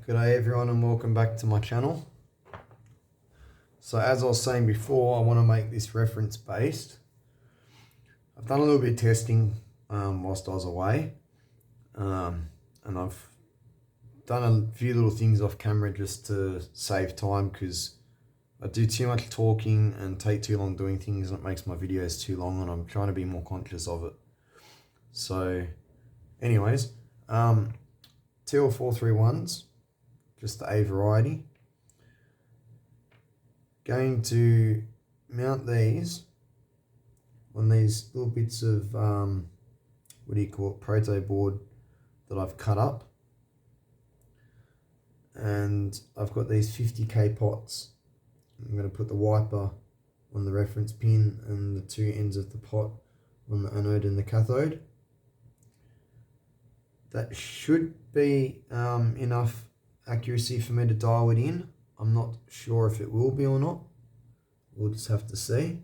G'day everyone and welcome back to my channel. So as I was saying before, I want to make this reference based. I've done a little bit of testing whilst I was away, and I've done a few little things off camera just to save time, because I do too much talking and take too long doing things, and it makes my videos too long, and I'm trying to be more conscious of it. So anyways, TL431s, just the A variety. Going to mount these on these little bits of proto board that I've cut up, and I've got these 50k pots. I'm going to put the wiper on the reference pin and the two ends of the pot on the anode and the cathode. That should be enough accuracy for me to dial it in. I'm not sure if it will be or not. We'll just have to see.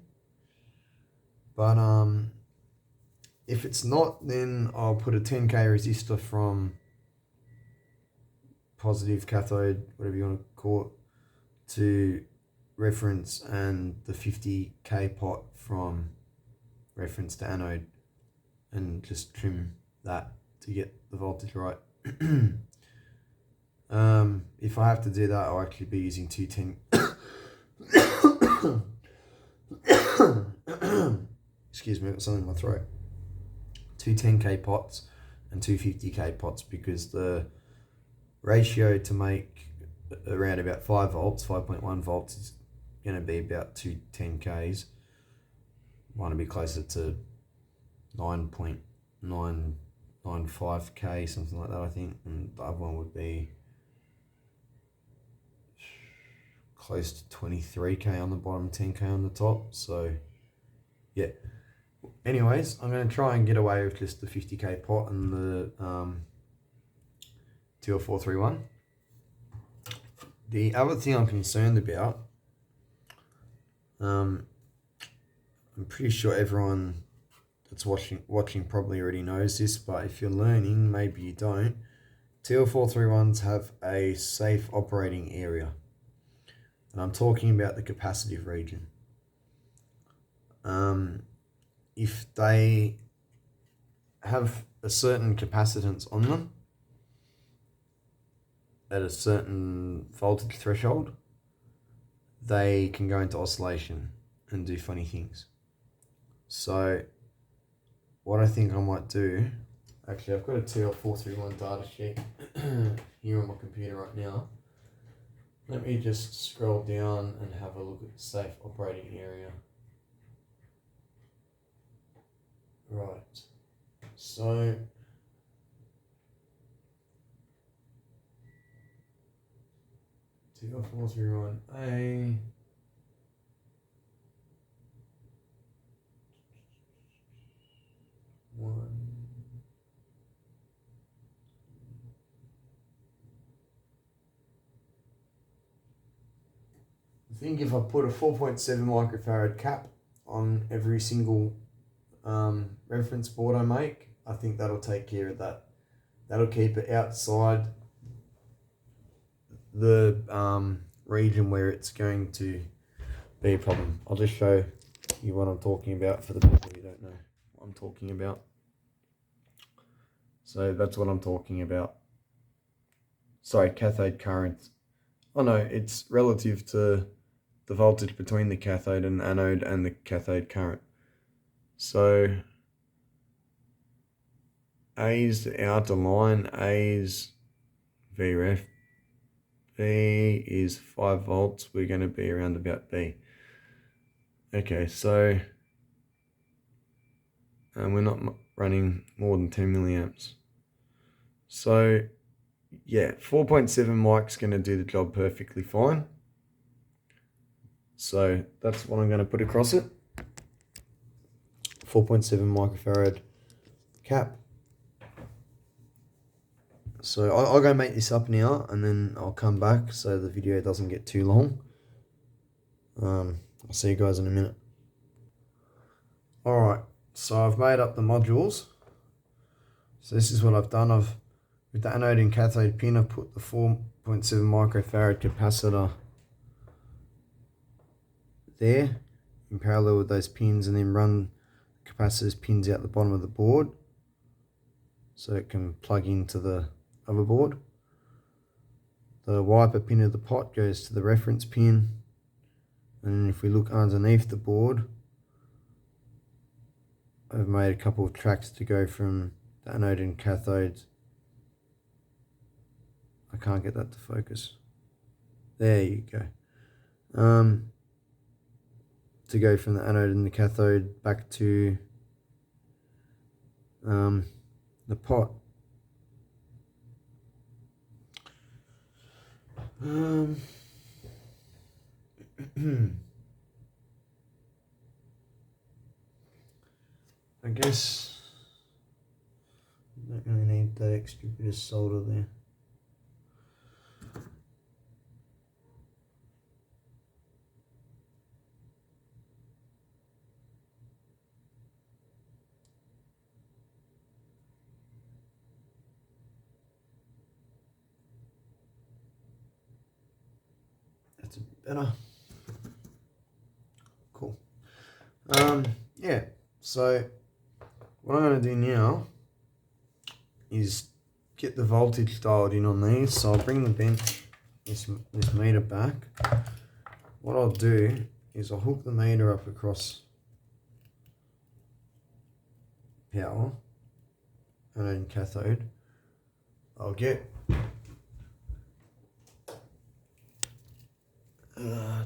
But if it's not, then I'll put a 10k resistor from positive cathode, whatever you want to call it, to reference, and the 50k pot from reference to anode, and just trim that to get the voltage right. If I have to do that, I'll actually be using two 10 excuse me, I've got something in my throat. Two 10k pots and two 50k pots, because the ratio to make around about 5 volts, 5.1 volts, is going to be about two 10ks. Want to be closer to 9.995k, something like that, I think, and the other one would be close to 23k on the bottom, 10k on the top. So yeah, anyways, I'm going to try and get away with just the 50k pot and the TL431. The other thing I'm concerned about, I'm pretty sure everyone that's watching probably already knows this, but if you're learning, maybe you don't. TL431s have a safe operating area, and I'm talking about the capacitive region. If they have a certain capacitance on them at a certain voltage threshold, they can go into oscillation and do funny things. So what I think I might do, actually I've got a TL431 data sheet here on my computer right now. Let me just scroll down and have a look at the safe operating area. Right, so TL431A, I think if I put a 4.7 microfarad cap on every single reference board I make, I think that'll take care of that. That'll keep it outside the region where it's going to be a problem. I'll just show you what I'm talking about for the people who don't know what I'm talking about. So that's what I'm talking about. Sorry, cathode current. Oh no, it's relative to the voltage between the cathode and anode and the cathode current. So A is the outer line, A is VREF, B is 5 volts, we're going to be around about B. Okay, so we're not running more than 10 milliamps. So yeah, 4.7 mic's going to do the job perfectly fine. So that's what I'm going to put across it. 4.7 microfarad cap. So I'll go make this up now, and then I'll come back so the video doesn't get too long. I'll see you guys in a minute. Alright, so I've made up the modules. So this is what I've done. I've With the anode and cathode pin, I put the 4.7 microfarad capacitor there in parallel with those pins, and then run the capacitor's pins out the bottom of the board so it can plug into the other board. The wiper pin of the pot goes to the reference pin, and if we look underneath the board, I've made a couple of tracks to go from the anode and cathodes. I can't get that to focus. There you go. To go from the anode and the cathode back to the pot. I guess I don't really need that extra bit of solder there. That's a bit better. Cool. Yeah, so what I'm going to do now is get the voltage dialed in on these. So I'll bring this meter back. What I'll do is I'll hook the meter up across power, anode and cathode. I'll get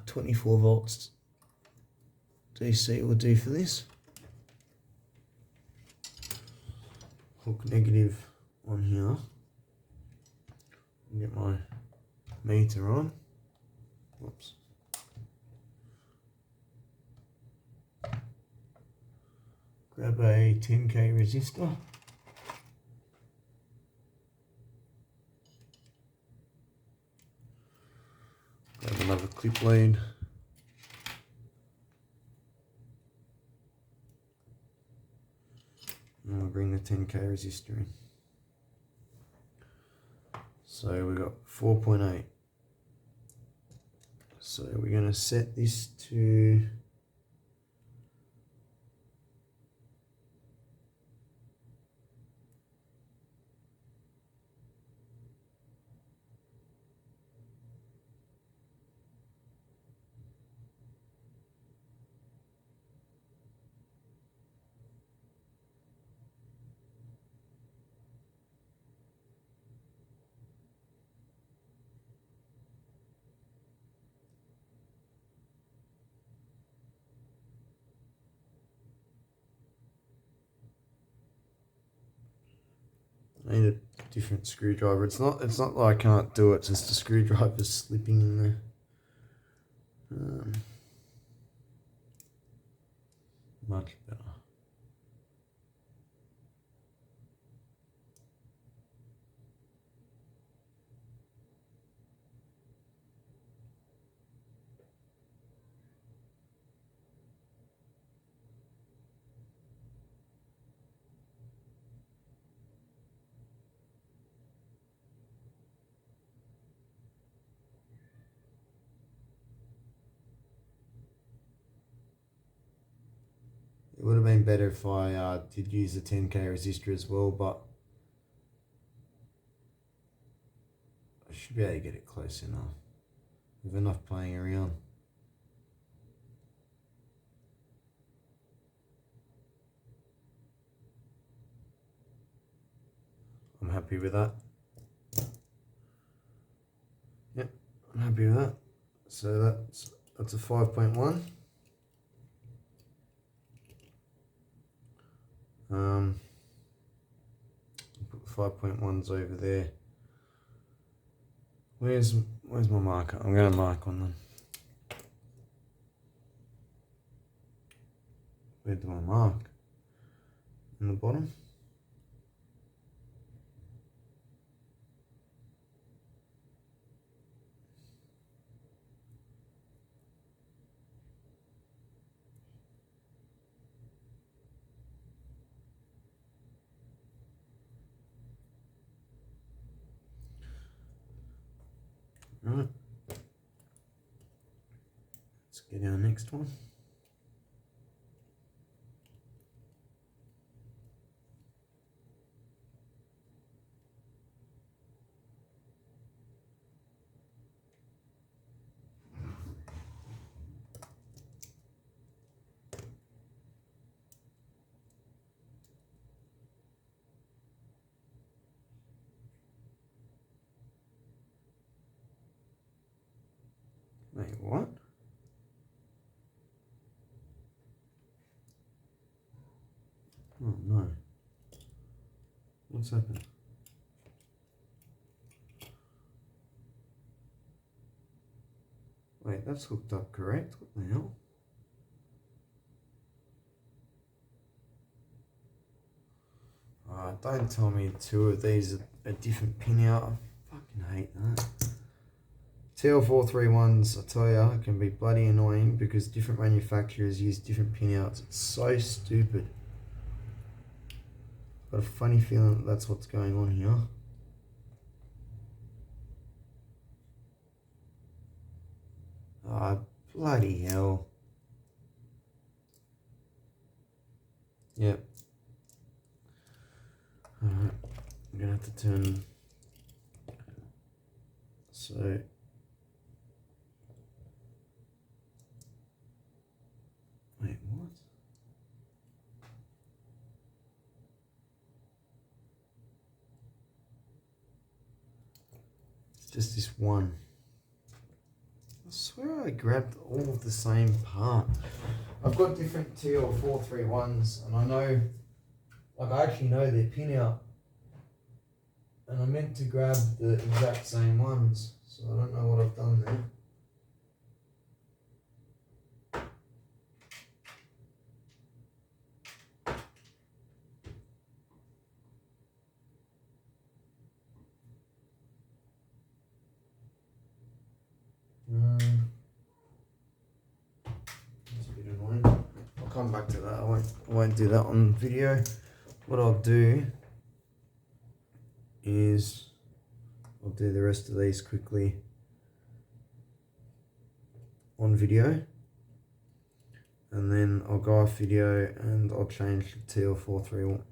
24 volts DC will do for this. Hook negative on here. Get my meter on. Whoops. Grab a 10k resistor. Grab another clip lead. And we'll bring the 10k resistor in. So we've got 4.8. So we're going to set this to I need a different screwdriver. It's not that I can't do it, it's just the screwdriver's slipping in there. Much better. It would have been better if I did use a 10k resistor as well, but I should be able to get it close enough with enough playing around. I'm happy with that. Yep, I'm happy with that. So that's a 5.1. Put the 5.1s over there. Where's my marker? I'm going to mark on them. Where do I mark? In the bottom? Right. Let's get our next one. Wait, what? Oh no. What's happened? Wait, that's hooked up correct? What the hell? Don't tell me two of these are a different pin out. I fucking hate that. TL431s, I tell ya, it can be bloody annoying because different manufacturers use different pin outs. It's so stupid. Got a funny feeling that that's what's going on here. Ah, bloody hell. Yep. Alright, I'm gonna have to turn. So. Wait, what? It's just this one. I swear I grabbed all of the same part. I've got different TL431s and I know, like I actually know their pin out. And I meant to grab the exact same ones, so I don't know what I've done there. That's a bit annoying. I'll come back to that. I won't do that on video. What I'll do is I'll do the rest of these quickly on video, and then I'll go off video and I'll change the TL431.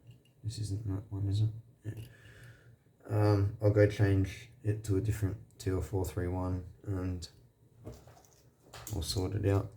This isn't that one, is it? Yeah. I'll go change it to a different TL431 and we'll sort it out.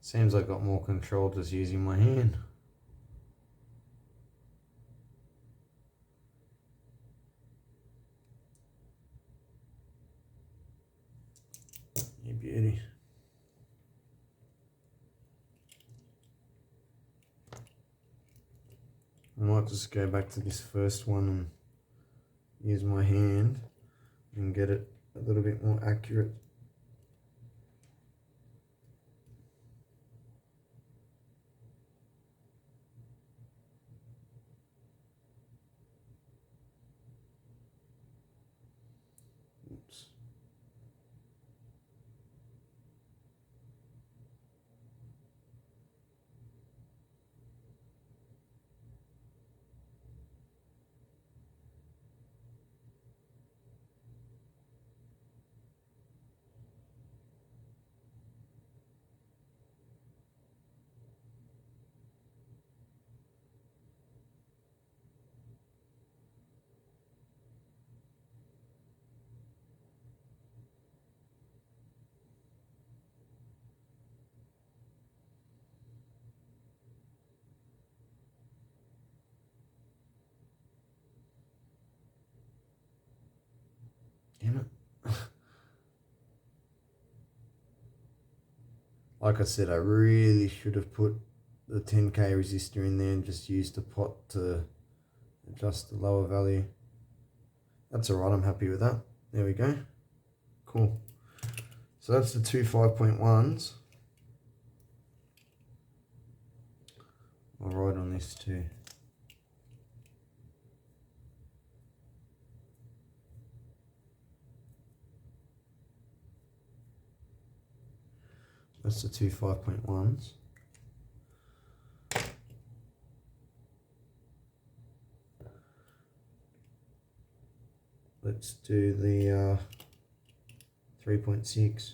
Seems I got more control just using my hand. You beauty. I might just go back to this first one and use my hand and get it a little bit more accurate. Oops. Like I said, I really should have put the 10k resistor in there and just used the pot to adjust the lower value. That's alright, I'm happy with that. There we go. Cool. So that's the two 5.1s. I'll write on this too. That's the two 5.1s. Let's do the 3.6.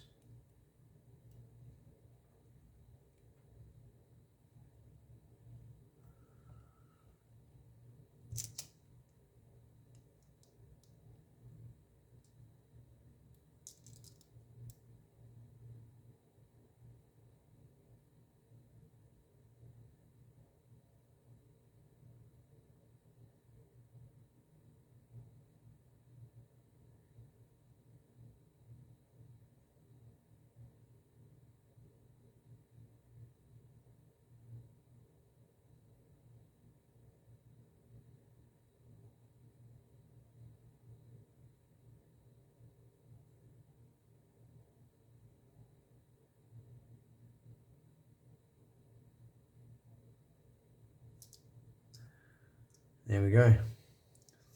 There we go.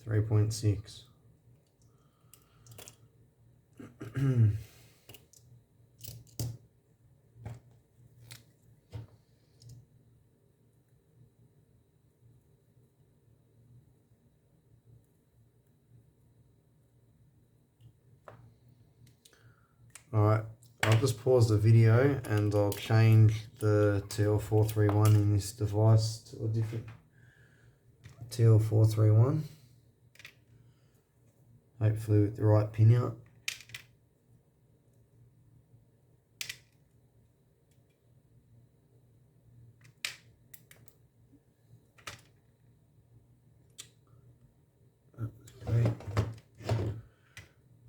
3.6. Alright, I'll just pause the video and I'll change the TL431 in this device to a different TL431. Hopefully with the right pin out. Great.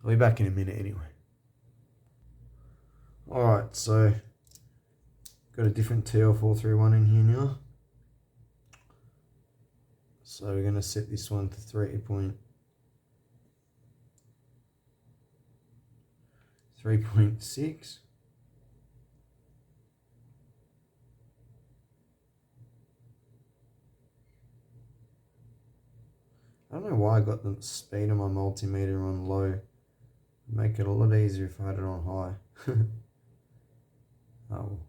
I'll be back in a minute anyway. Alright, so got a different TL431 in here now. So we're going to set this one to 3.6. I don't know why I got the speed of my multimeter on low. It'd make it a lot easier if I had it on high. Oh.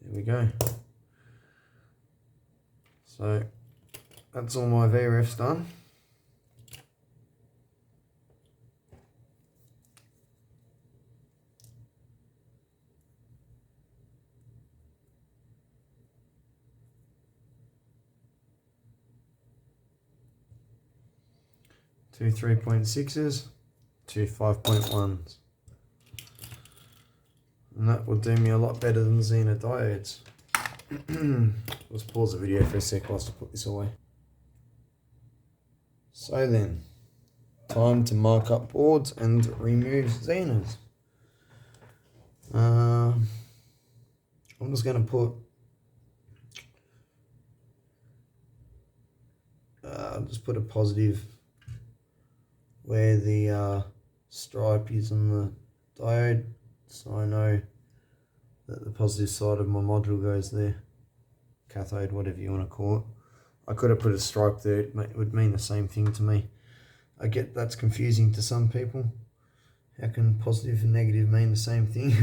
There we go. So that's all my VRFs done. Two 3.6s, two 5.1s. And that will do me a lot better than Xena diodes. Let's pause the video for a sec whilst I put this away. So then, time to mark up boards and remove Xenas. I'm just going to put just put a positive where the stripe is on the diode, so I know that the positive side of my module goes there. cathode, whatever you want to call it. I could have put a stripe there, it would mean the same thing to me. I get that's confusing to some people. How can positive and negative mean the same thing?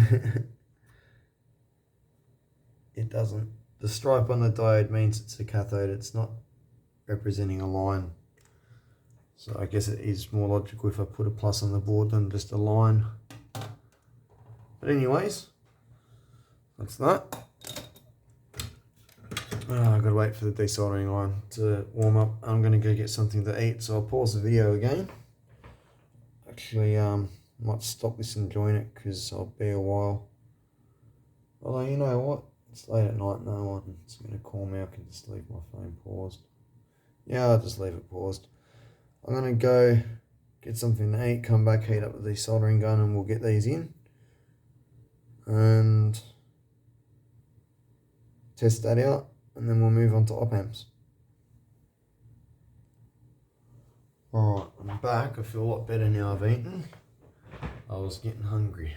It doesn't. The stripe on the diode means it's a cathode, it's not representing a line. So I guess it is more logical if I put a plus on the board than just a line. But anyways, that's that. I've got to wait for the desoldering line to warm up. I'm going to go get something to eat, so I'll pause the video again. Actually, might stop this and join it because I'll be a while. Although, you know what? It's late at night, no one's going to call me. I can just leave my phone paused. Yeah, I'll just leave it paused. I'm going to go get something to eat, come back, heat up the desoldering gun, and we'll get these in. And test that out, and then we'll move on to op amps. Alright, I'm back. I feel a lot better now I've eaten. I was getting hungry.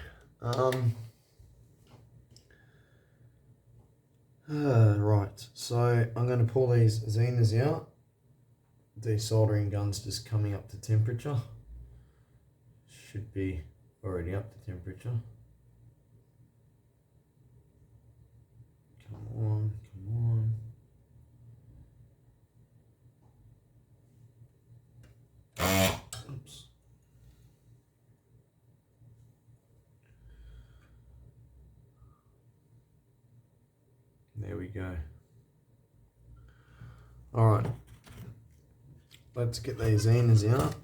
Right, so I'm going to pull these Zenas out. Desoldering gun's just coming up to temperature. Should be already up to temperature. Come on, come on. Oops. There we go. All right. Let's get these Zenas out.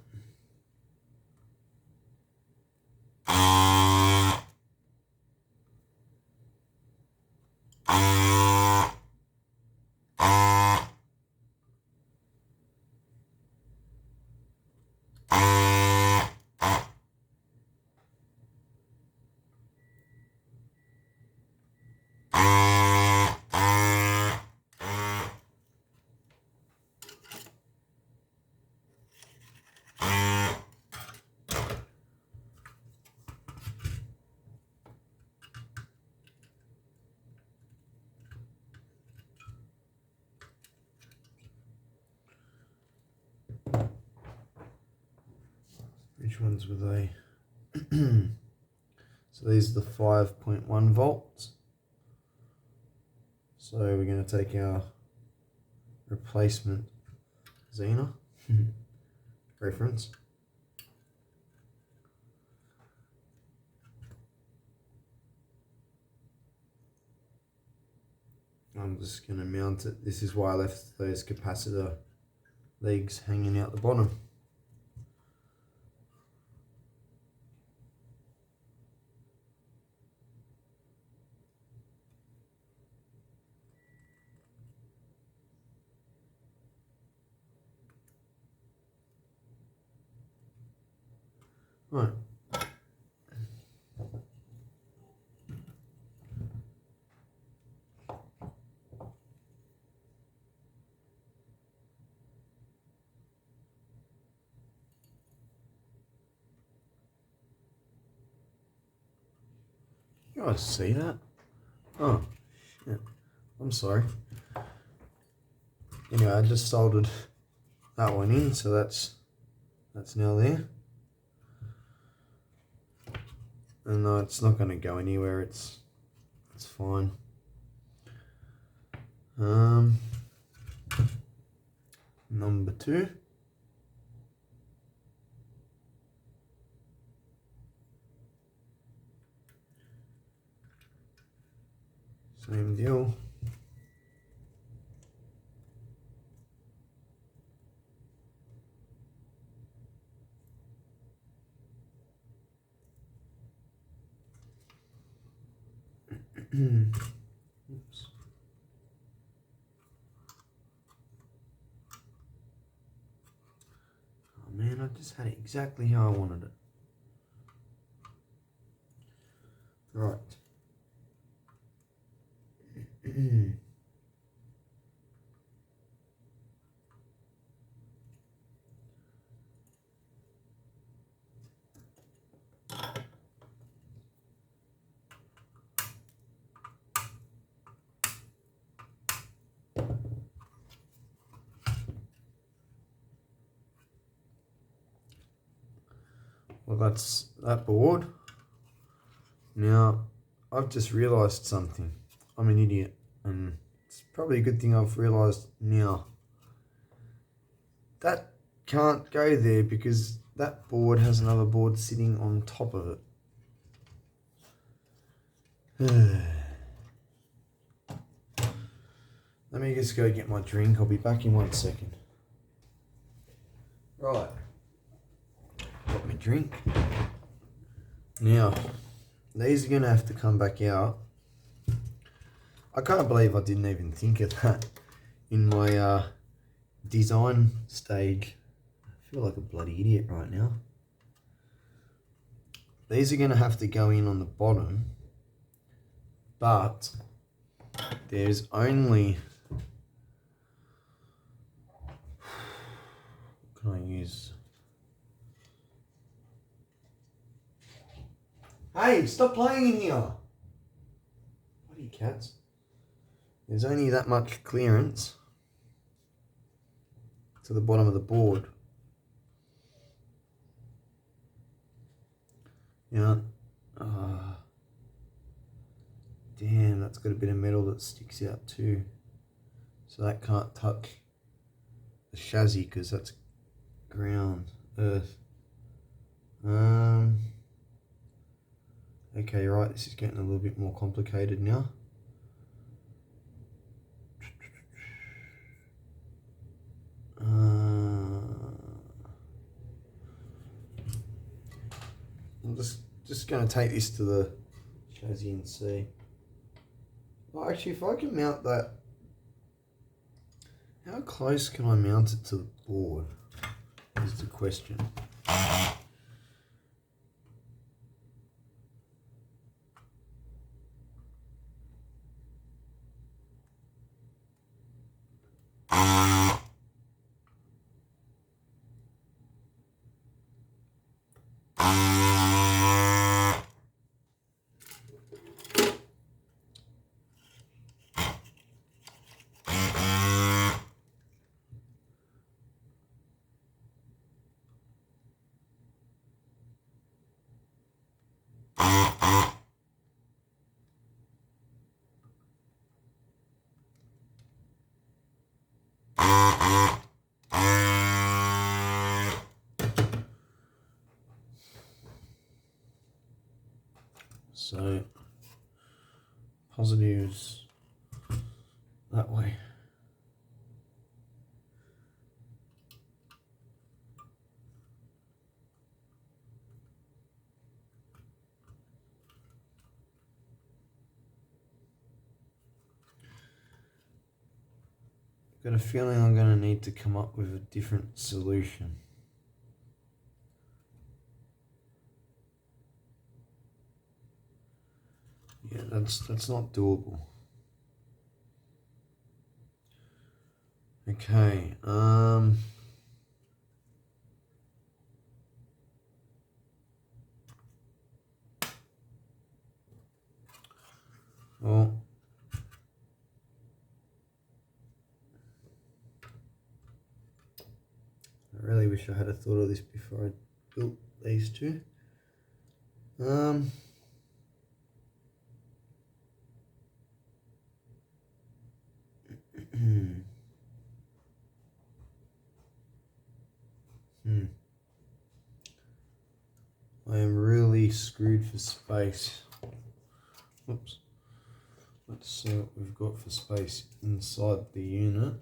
Which ones were they? So these are the 5.1 volts. So we're going to take our replacement Zena reference. I'm just going to mount it. This is why I left those capacitor legs hanging out the bottom. Right. You guys see that? Oh, shit. I'm sorry. Anyway, I just soldered that one in, so that's now there. And no, it's not going to go anywhere. It's fine. Number 2. Same deal. Oops. Oh man, I just had it exactly how I wanted it. Right. that's that board. Now, I've just realised something. I'm an idiot, and it's probably a good thing I've realised now. That can't go there because that board has another board sitting on top of it. Let me just go get my drink. I'll be back in 1 second. Right. Got my drink. Now, these are going to have to come back out. I can't believe I didn't even think of that in my design stage. I feel like a bloody idiot right now. These are going to have to go in on the bottom, but there's only... What can I use? Hey, stop playing in here! Bloody cats. There's only that much clearance to the bottom of the board. Yeah. Damn, that's got a bit of metal that sticks out too. So that can't touch the chassis because that's ground, earth. Okay, right, this is getting a little bit more complicated now. I'm just going to take this to the chassis and see. Well, actually, if I can mount that, how close can I mount it to the board is the question. So, positives that way. Got a feeling I'm going to need to come up with a different solution. Yeah, that's not doable. Okay, well, I really wish I had thought of this before I built these two. I am really screwed for space. Oops. Let's see what we've got for space inside the unit.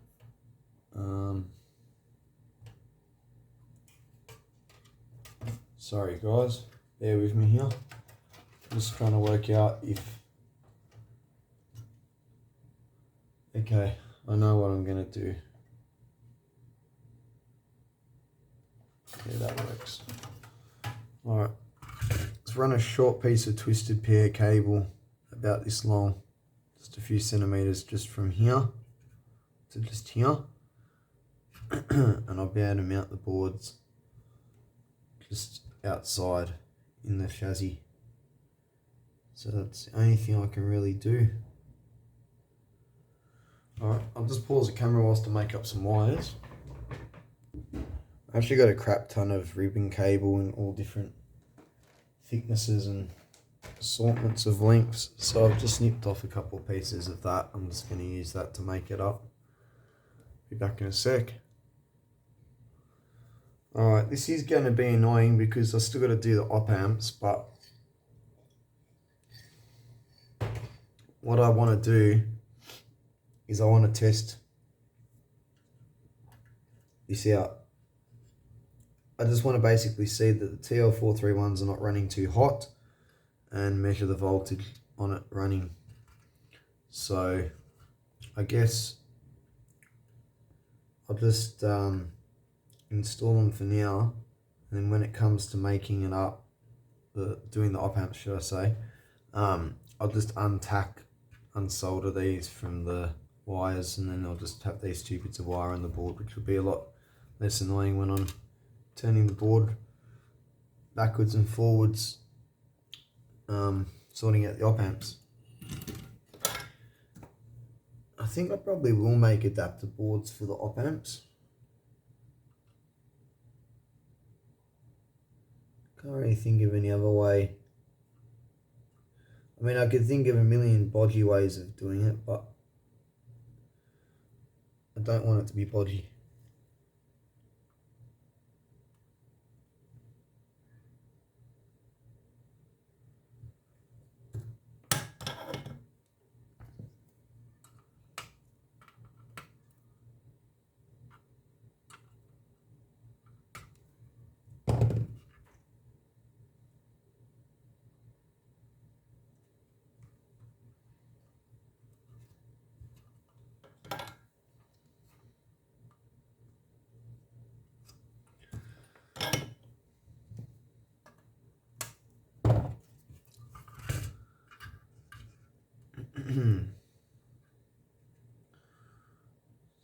Sorry guys, bear with me here. I'm just trying to work out if... Okay, I know what I'm going to do. Yeah, that works. Alright, let's run a short piece of twisted pair cable about this long, just a few centimeters just from here to just here, and I'll be able to mount the boards just outside in the chassis. So that's the only thing I can really do. Alright, I'll just pause the camera whilst I make up some wires. I actually got a crap ton of ribbon cable in all different thicknesses and assortments of lengths. So I've just nipped off a couple of pieces of that. I'm just going to use that to make it up. Be back in a sec. Alright, this is going to be annoying because I still got to do the op amps, but what I want to do is I want to test this out. I just want to basically see that the TL431s are not running too hot and measure the voltage on it running. So I guess I'll just install them for now, and then when it comes to making it up, doing the op amps, should I say, I'll just unsolder these from the wires, and then I'll just have these two bits of wire on the board, which will be a lot less annoying when I'm turning the board backwards and forwards, sorting out the op amps. I think I probably will make adapter boards for the op amps. Can't really think of any other way. I mean, I could think of a million bodgy ways of doing it, but I don't want it to be bodgy.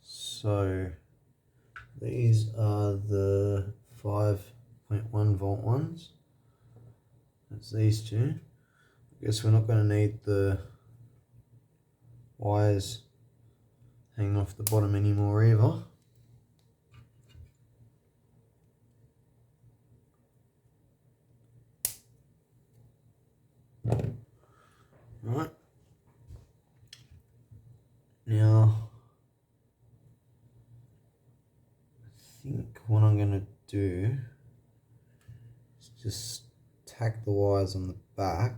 So these are the 5.1 volt ones. That's these two. I guess we're not going to need the wires hanging off the bottom anymore either. Right. Now, I think what I'm going to do is just tack the wires on the back,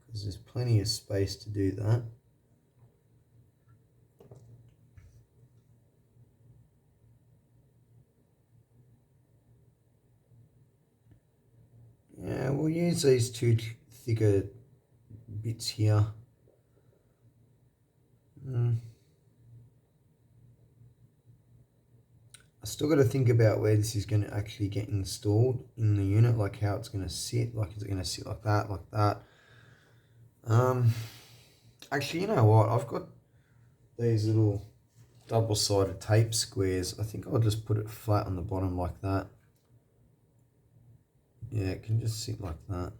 because there's plenty of space to do that. Yeah, we'll use these two thicker bits here. I still got to think about where this is going to actually get installed in the unit, like how it's going to sit. Like, is it going to sit like that, like that? Actually, you know what? I've got these little double-sided tape squares. I think I'll just put it flat on the bottom like that. Yeah, it can just sit like that.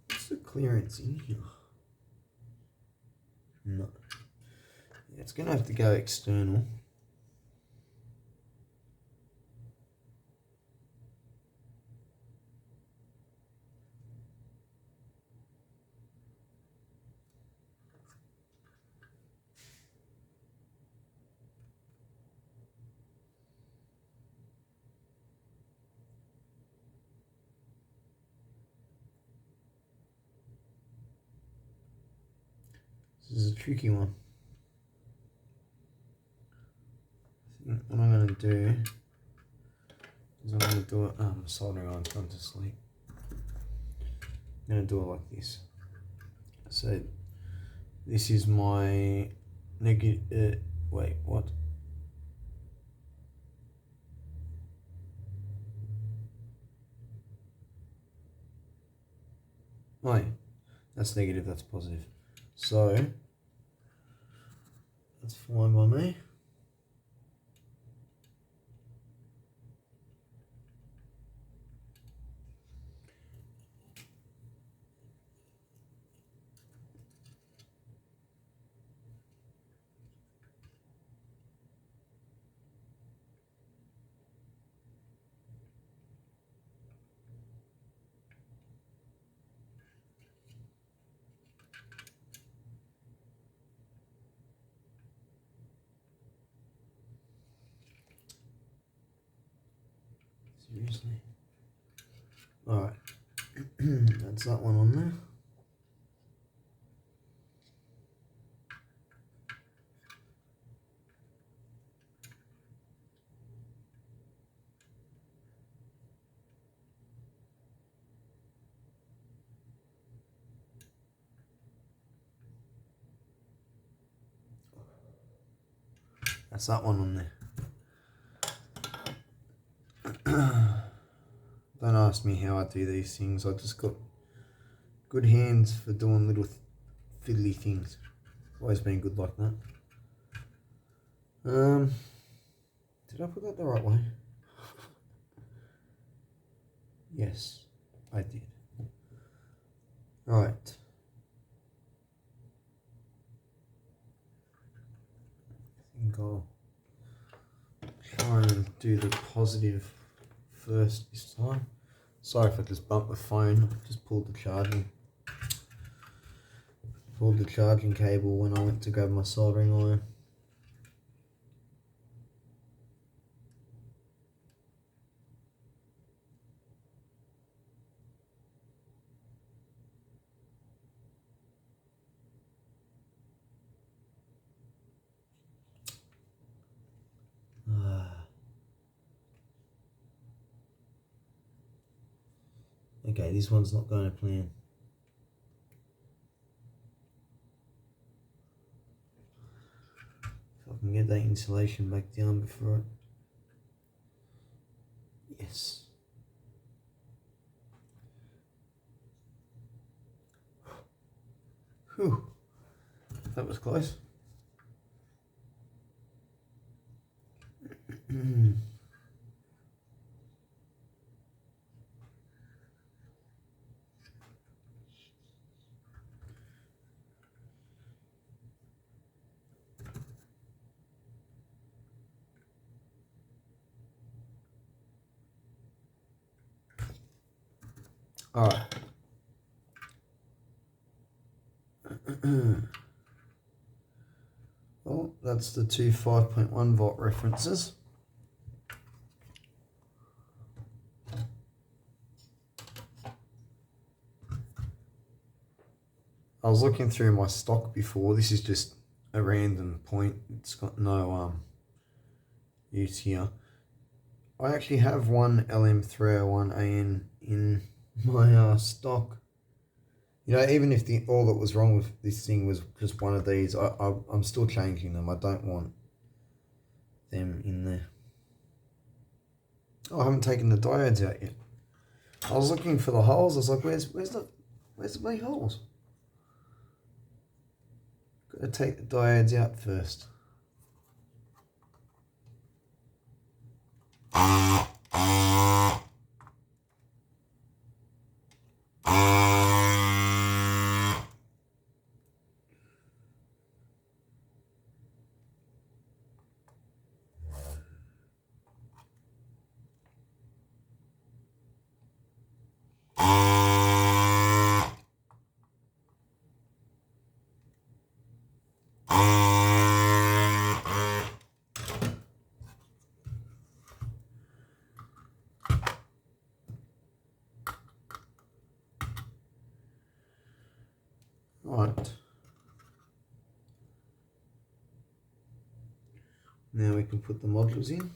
What's the clearance in here? No. Yeah, it's going to have to go external. This is a tricky one. I think what I'm going to do is I'm going to do it. Oh, my soldering iron's gone to sleep. I'm going to do it like this. So this is my negative. Wait, what? Oh, yeah. That's negative, that's positive. So that's fine by me. Seriously. Alright. That's that one on there. That's that one on there. Don't ask me how I do these things. I just got good hands for doing little fiddly things. Always been good like that. Did I put that the right way? Yes, I did. Right. I think I'll try and do the positive first this time. Sorry if I just bumped the phone. I just pulled the charging cable when I went to grab my soldering iron. Okay, this one's not going to plan. If I can get that insulation back down before it. Yes. Whew. That was close. All right. Well, that's the two 5.1 volt references. I was looking through my stock before. This is just a random point. It's got no use here. I actually have one LM301AN in my stock. You know, even if all that was wrong with this thing was just one of these, I'm still changing them. I don't want them in there. Oh, I haven't taken the diodes out yet. I was looking for the holes. I was like, where's the bloody holes? Got to take the diodes out first. Right. Now we can put the modules in.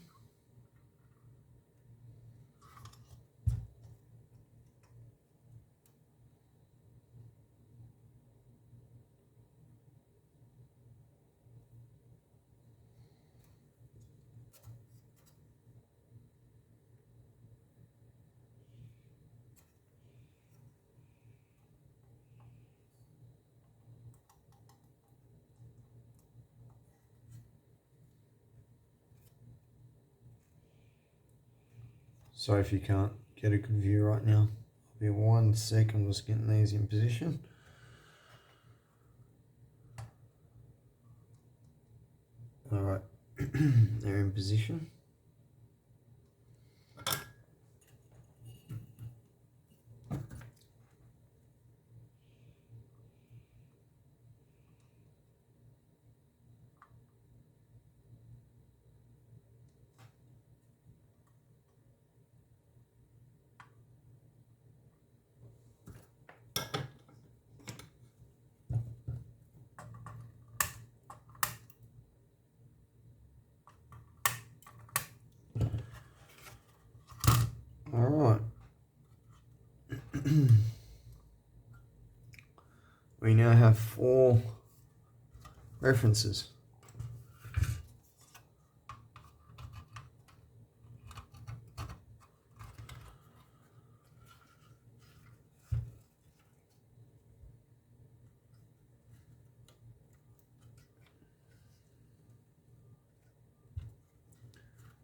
Sorry if you can't get a good view right now. I'll be 1 sec, I'm just getting these in position. Alright, they're in position. we now have 4 references.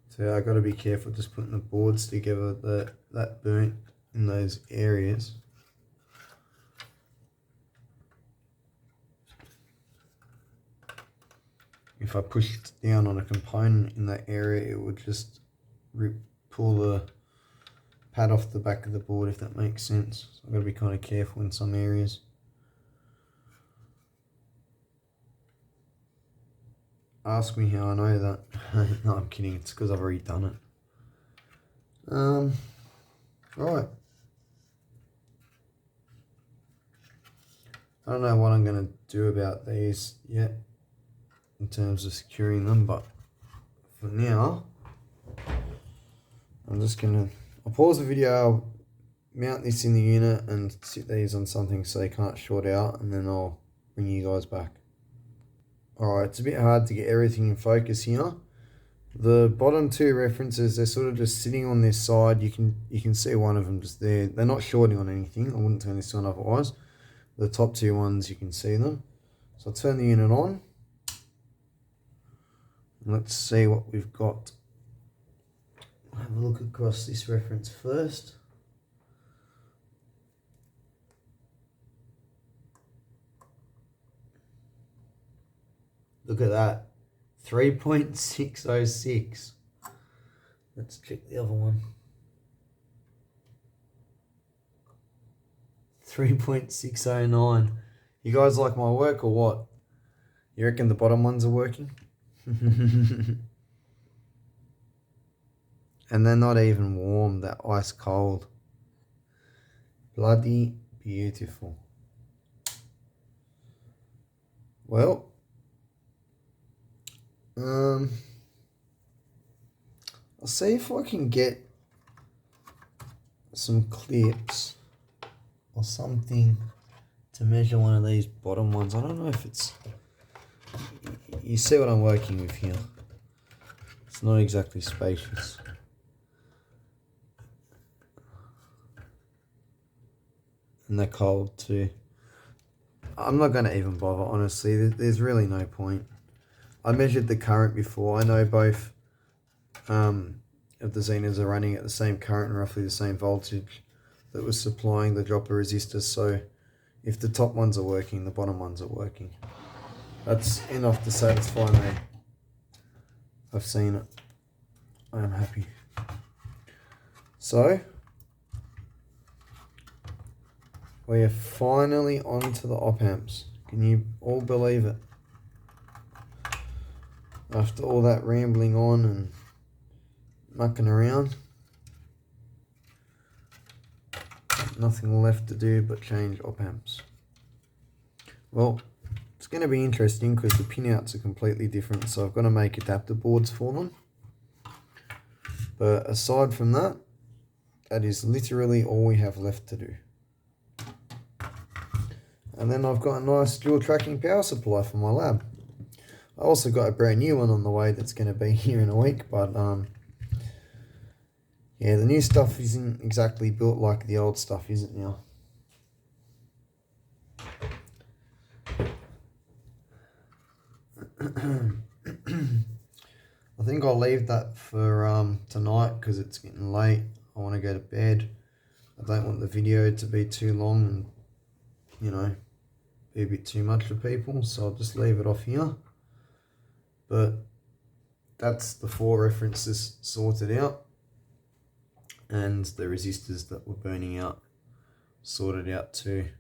So I got to be careful just putting the boards together that burnt in those areas. If I pushed down on a component in that area, it would just pull the pad off the back of the board, if that makes sense. So I've got to be kind of careful in some areas. Ask me how I know that. No, I'm kidding. It's because I've already done it. Right. I don't know what I'm going to do about these yet in terms of securing them, but for now, I'm just going to... I'll pause the video, I'll mount this in the unit and sit these on something so they can't short out, and then I'll bring you guys back. Alright, it's a bit hard to get everything in focus here. The bottom 2 references, they're sort of just sitting on this side. You can see one of them just there. They're not shorting on anything. I wouldn't turn this on otherwise. The top 2 ones, you can see them. So I'll turn the unit on. And let's see what we've got. I'll have a look across this reference first. Look at that, 3.606. Let's check the other one. 3.609. You guys like my work or what? You reckon the bottom ones are working? And they're not even warm, they're ice cold. Bloody beautiful. Well, I'll see if I can get some clips or something to measure one of these bottom ones. I don't know if it's... You see what I'm working with here. It's not exactly spacious. And they're cold too. I'm not going to even bother, honestly. There's really no point. I measured the current before. I know both of the Xenas are running at the same current and roughly the same voltage that was supplying the dropper resistors. So if the top ones are working, the bottom ones are working. That's enough to satisfy me. I've seen it. I am happy. So we are finally onto the op amps. Can you all believe it? After all that rambling on and mucking around, nothing left to do but change op amps. Well, it's going to be interesting because the pinouts are completely different, so I've got to make adapter boards for them. But aside from that, that is literally all we have left to do. And then I've got a nice dual tracking power supply for my lab. I also got a brand new one on the way that's going to be here in a week, but yeah, the new stuff isn't exactly built like the old stuff, is it now? I think I'll leave that for tonight because it's getting late. I want to go to bed. I don't want the video to be too long and, you know, be a bit too much for people, so I'll just leave it off here. But that's the 4 references sorted out, and the resistors that were burning out sorted out too.